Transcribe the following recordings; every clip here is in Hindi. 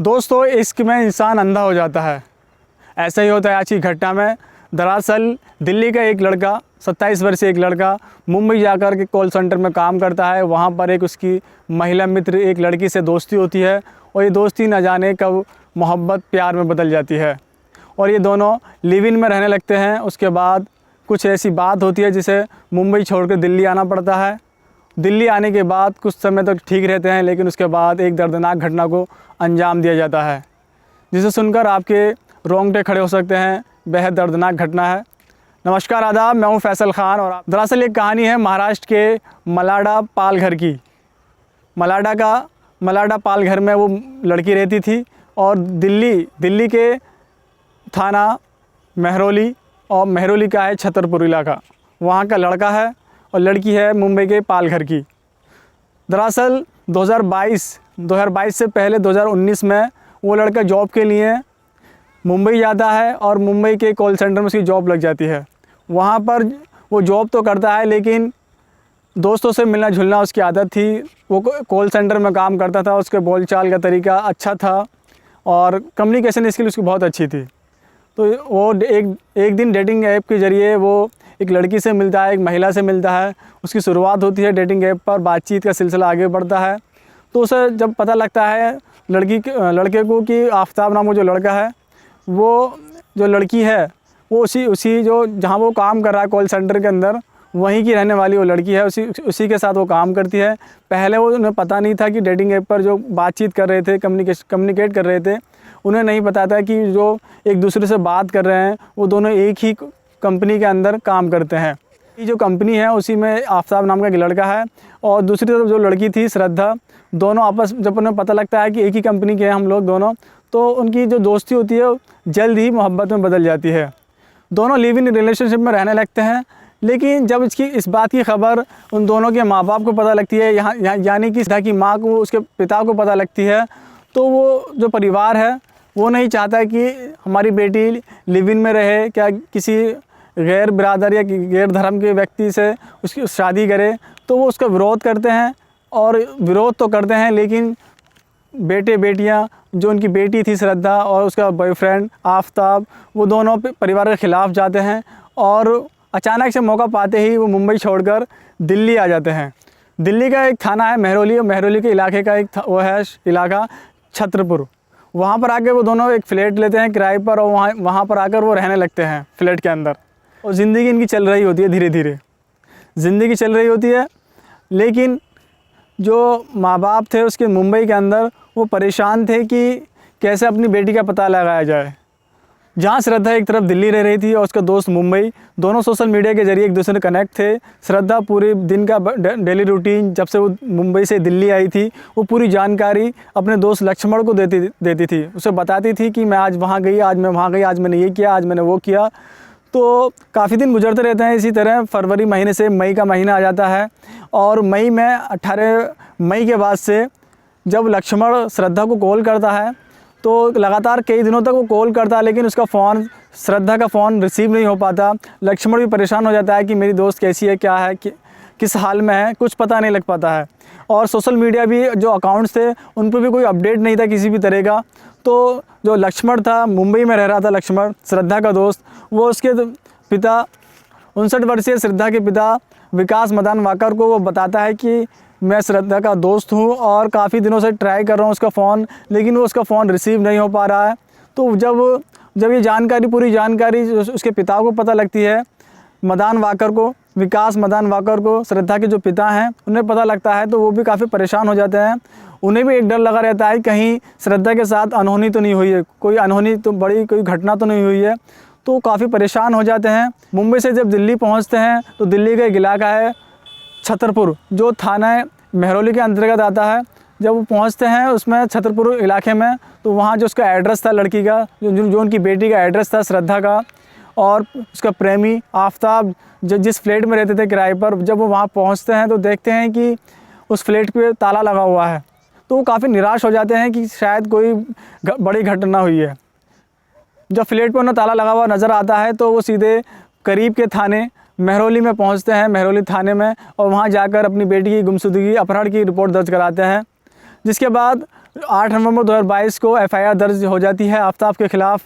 दोस्तों, इश्क में इंसान अंधा हो जाता है। ऐसा ही होता है आज की घटना में। दरअसल दिल्ली का एक लड़का 27 वर्षीय एक लड़का मुंबई जाकर के कॉल सेंटर में काम करता है। वहाँ पर एक उसकी महिला मित्र एक लड़की से दोस्ती होती है और ये दोस्ती न जाने कब मोहब्बत प्यार में बदल जाती है और ये दोनों लिव इन में रहने लगते हैं। उसके बाद कुछ ऐसी बात होती है जिसे मुंबई छोड़कर दिल्ली आना पड़ता है। दिल्ली आने के बाद कुछ समय तक ठीक रहते हैं, लेकिन उसके बाद एक दर्दनाक घटना को अंजाम दिया जाता है जिसे सुनकर आपके रोंगटे खड़े हो सकते हैं। बेहद दर्दनाक घटना है। नमस्कार, आदाब, मैं हूं फैसल ख़ान और दरअसल एक कहानी है महाराष्ट्र के मलाडा पालघर की। मलाडा पालघर में वो लड़की रहती थी और दिल्ली के थाना मेहरौली और मेहरौली का है छतरपुर इलाका, वहाँ का लड़का है और लड़की है मुंबई के पालघर की। दरअसल 2022 से पहले 2019 में वो लड़का जॉब के लिए मुंबई जाता है और मुंबई के कॉल सेंटर में उसकी जॉब लग जाती है। वहाँ पर वो जॉब तो करता है, लेकिन दोस्तों से मिलना जुलना उसकी आदत थी। वो कॉल सेंटर में काम करता था, उसके बोलचाल का तरीका अच्छा था और कम्युनिकेशन स्किल उसकी बहुत अच्छी थी। तो वो एक दिन डेटिंग ऐप के ज़रिए वो एक लड़की से मिलता है, एक महिला से मिलता है। उसकी शुरुआत होती है डेटिंग ऐप पर, बातचीत का सिलसिला आगे बढ़ता है। तो उसे जब पता लगता है लड़के को कि आफ्ताब नाम का जो लड़का है, वो जो लड़की है वो उसी जो जहाँ वो काम कर रहा है कॉल सेंटर के अंदर, वहीं की रहने वाली वो लड़की है। उसी के साथ वो काम करती है। पहले वो उन्हें पता नहीं था कि डेटिंग ऐप पर जो बातचीत कर रहे थे, कम्युनिकेट कर रहे थे, उन्हें नहीं पता था कि जो एक दूसरे से बात कर रहे हैं वो दोनों एक ही कंपनी के अंदर काम करते हैं। ये जो कंपनी है उसी में आफ्ताब नाम का एक लड़का है और दूसरी तरफ जो लड़की थी श्रद्धा, दोनों आपस जब उन्हें पता लगता है कि एक ही कंपनी के हैं हम लोग दोनों, तो उनकी जो दोस्ती होती है जल्द ही मोहब्बत में बदल जाती है। दोनों लिव इन रिलेशनशिप में रहने लगते हैं। लेकिन जब इस बात की खबर उन दोनों के माँ बाप को पता लगती है, यानी कि श्रद्धा की माँ को, उसके पिता को पता लगती है, तो वो जो परिवार है वो नहीं चाहता कि हमारी बेटी लिव इन में रहे, क्या किसी गैर बिरादर या गैर धर्म के व्यक्ति से उसकी शादी करे। तो वो उसका विरोध करते हैं और विरोध तो करते हैं, लेकिन बेटियां, जो उनकी बेटी थी श्रद्धा और उसका बॉयफ्रेंड आफ्ताब, वो दोनों परिवार के ख़िलाफ़ जाते हैं और अचानक से मौका पाते ही वो मुंबई छोड़कर दिल्ली आ जाते हैं। दिल्ली का एक थाना है मेहरौली और मेहरौली के इलाके का वो है इलाका छतरपुर। वहाँ पर आकर वो दोनों एक फ़्लैट लेते हैं किराए पर और वहाँ पर आकर वो रहने लगते हैं फ़्लैट के अंदर। और ज़िंदगी इनकी चल रही होती है, धीरे धीरे ज़िंदगी चल रही होती है। लेकिन जो माँ बाप थे उसके मुंबई के अंदर, वो परेशान थे कि कैसे अपनी बेटी का पता लगाया जाए। जहाँ श्रद्धा एक तरफ दिल्ली रह रही थी और उसका दोस्त मुंबई, दोनों सोशल मीडिया के ज़रिए एक दूसरे से कनेक्ट थे। श्रद्धा पूरे दिन का डेली रूटीन, जब से वो मुंबई से दिल्ली आई थी, वो पूरी जानकारी अपने दोस्त लक्ष्मण को देती थी। उसे बताती थी कि मैं आज वहाँ गई, आज मैं वहाँ गई, आज मैंने ये किया, आज मैंने वो किया। तो काफ़ी दिन गुजरते रहते हैं इसी तरह। फरवरी महीने से मई का महीना आ जाता है और मई में 18 मई के बाद से जब लक्ष्मण श्रद्धा को कॉल करता है, तो लगातार कई दिनों तक वो कॉल करता है, लेकिन उसका फ़ोन, श्रद्धा का फ़ोन रिसीव नहीं हो पाता। लक्ष्मण भी परेशान हो जाता है कि मेरी दोस्त कैसी है, क्या है, किस हाल में है, कुछ पता नहीं लग पाता है। और सोशल मीडिया भी जो अकाउंट्स थे उन पर भी कोई अपडेट नहीं था किसी भी तरह का। तो जो लक्ष्मण था, मुंबई में रह रहा था लक्ष्मण, श्रद्धा का दोस्त, वो उसके पिता 59 वर्षीय श्रद्धा के पिता विकास मदान वाकर को वो बताता है कि मैं श्रद्धा का दोस्त हूँ और काफ़ी दिनों से ट्राई कर रहा हूँ उसका फ़ोन, लेकिन वो उसका फ़ोन रिसीव नहीं हो पा रहा है। तो जब ये पूरी जानकारी उसके पिता को पता लगती है, विकास मदान वाकर को, श्रद्धा के जो पिता हैं, उन्हें पता लगता है, तो वो भी काफ़ी परेशान हो जाते हैं। उन्हें भी एक डर लगा रहता है कहीं श्रद्धा के साथ अनहोनी तो नहीं हुई है, कोई अनहोनी तो बड़ी कोई घटना तो नहीं हुई है। तो काफ़ी परेशान हो जाते हैं। मुंबई से जब दिल्ली पहुंचते हैं तो दिल्ली का एक इलाका है छतरपुर, जो थाना मेहरौली के अंतर्गत आता है। जब वो पहुंचते हैं उसमें छतरपुर इलाके में, तो वहाँ जो उसका एड्रेस था लड़की का, जो उनकी बेटी का एड्रेस था श्रद्धा का, और उसका प्रेमी आफ्ताब जिस फ्लैट में रहते थे किराए पर, जब वो वहाँ पहुँचते हैं तो देखते हैं कि उस फ्लैट पे ताला लगा हुआ है। तो वो काफ़ी निराश हो जाते हैं कि शायद कोई बड़ी घटना हुई है। जब फ्लैट पर उन्हें ताला लगा हुआ नज़र आता है तो वो सीधे करीब के थाने मेहरौली में पहुंचते हैं, मेहरौली थाने में, और वहां जाकर अपनी बेटी की गुमशुदगी, अपहरण की रिपोर्ट दर्ज कराते हैं। जिसके बाद 8 नवंबर 2022 को FIR दर्ज हो जाती है आफ्ताब के ख़िलाफ़।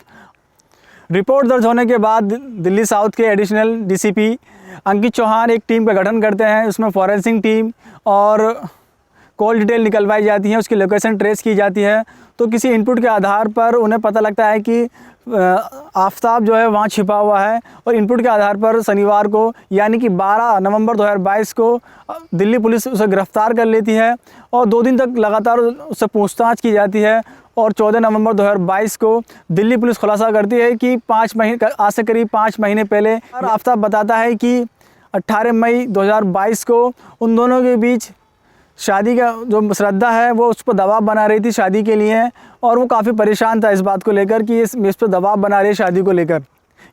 रिपोर्ट दर्ज होने के बाद दिल्ली साउथ के एडिशनल DCP अंकित चौहान एक टीम का गठन करते हैं। उसमें फॉरेंसिक टीम और कॉल डिटेल निकलवाई जाती है, उसकी लोकेशन ट्रेस की जाती है। तो किसी इनपुट के आधार पर उन्हें पता लगता है कि आफ्ताब जो है वहाँ छिपा हुआ है, और इनपुट के आधार पर शनिवार को यानी कि 12 नवंबर 2022 को दिल्ली पुलिस उसे गिरफ़्तार कर लेती है और 2 दिन तक लगातार उससे पूछताछ की जाती है। और 14 नवंबर 2022 को दिल्ली पुलिस खुलासा करती है कि 5 महीने आज से करीब 5 महीने पहले आफ्ताब बताता है कि 18 मई 2022 को उन दोनों के बीच शादी का जो श्रद्धा है वो उस पर दबाव बना रही थी शादी के लिए, और वो काफ़ी परेशान था इस बात को लेकर कि इस पर दबाव बना रही है शादी को लेकर।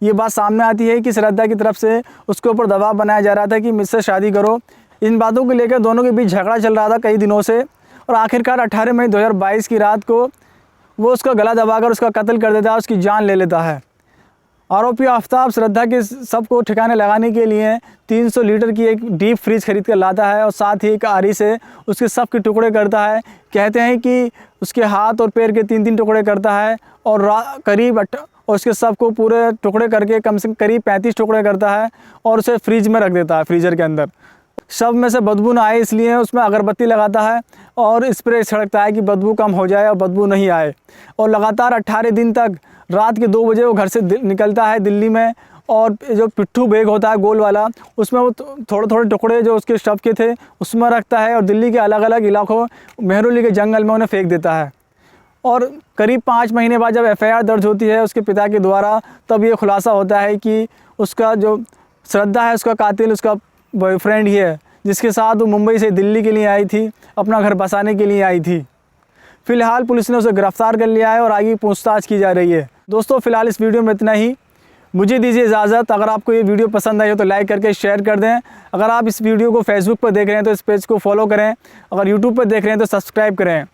ये बात सामने आती है कि श्रद्धा की तरफ से उसके ऊपर दबाव बनाया जा रहा था कि मुझसे शादी करो। इन बातों को लेकर दोनों के बीच झगड़ा चल रहा था कई दिनों से, और आखिरकार 18 मई 2022 की रात को वो उसका गला दबाकर उसका कत्ल कर देता है, उसकी जान ले लेता है। आरोपी आफ्ताब श्रद्धा के सबको ठिकाने लगाने के लिए 300 लीटर की एक डीप फ्रीज खरीद कर लाता है और साथ ही एक आरी से उसके सब के टुकड़े करता है। कहते हैं कि उसके हाथ और पैर के 3-3 टुकड़े करता है और और उसके सब को पूरे टुकड़े करके कम से कम करीब 35 टुकड़े करता है और उसे फ्रीज में रख देता है, फ्रीज़र के अंदर। शव में से बदबू ना आए इसलिए उसमें अगरबत्ती लगाता है और स्प्रे छिड़कता है कि बदबू कम हो जाए और बदबू नहीं आए। और लगातार 18 दिन तक रात के 2 बजे वो घर से निकलता है दिल्ली में, और जो पिट्ठू बैग होता है गोल वाला उसमें वो थोड़े थोड़े टुकड़े जो उसके शव के थे उसमें रखता है और दिल्ली के अलग अलग इलाकों मेहरौली के जंगल में उन्हें फेंक देता है। और करीब 5 महीने बाद जब FIR दर्ज होती है उसके पिता के द्वारा, तब ये खुलासा होता है कि उसका जो श्रद्धा है उसका कातिल उसका बॉयफ्रेंड ही है, जिसके साथ वो मुंबई से दिल्ली के लिए आई थी, अपना घर बसाने के लिए आई थी। फ़िलहाल पुलिस ने उसे गिरफ़्तार कर लिया है और आगे पूछताछ की जा रही है। दोस्तों फ़िलहाल इस वीडियो में इतना ही, मुझे दीजिए इजाज़त। अगर आपको ये वीडियो पसंद आई हो तो लाइक करके शेयर कर दें। अगर आप इस वीडियो को फेसबुक पर देख रहे हैं तो इस पेज को फॉलो करें, अगर यूट्यूब पर देख रहे हैं तो सब्सक्राइब करें।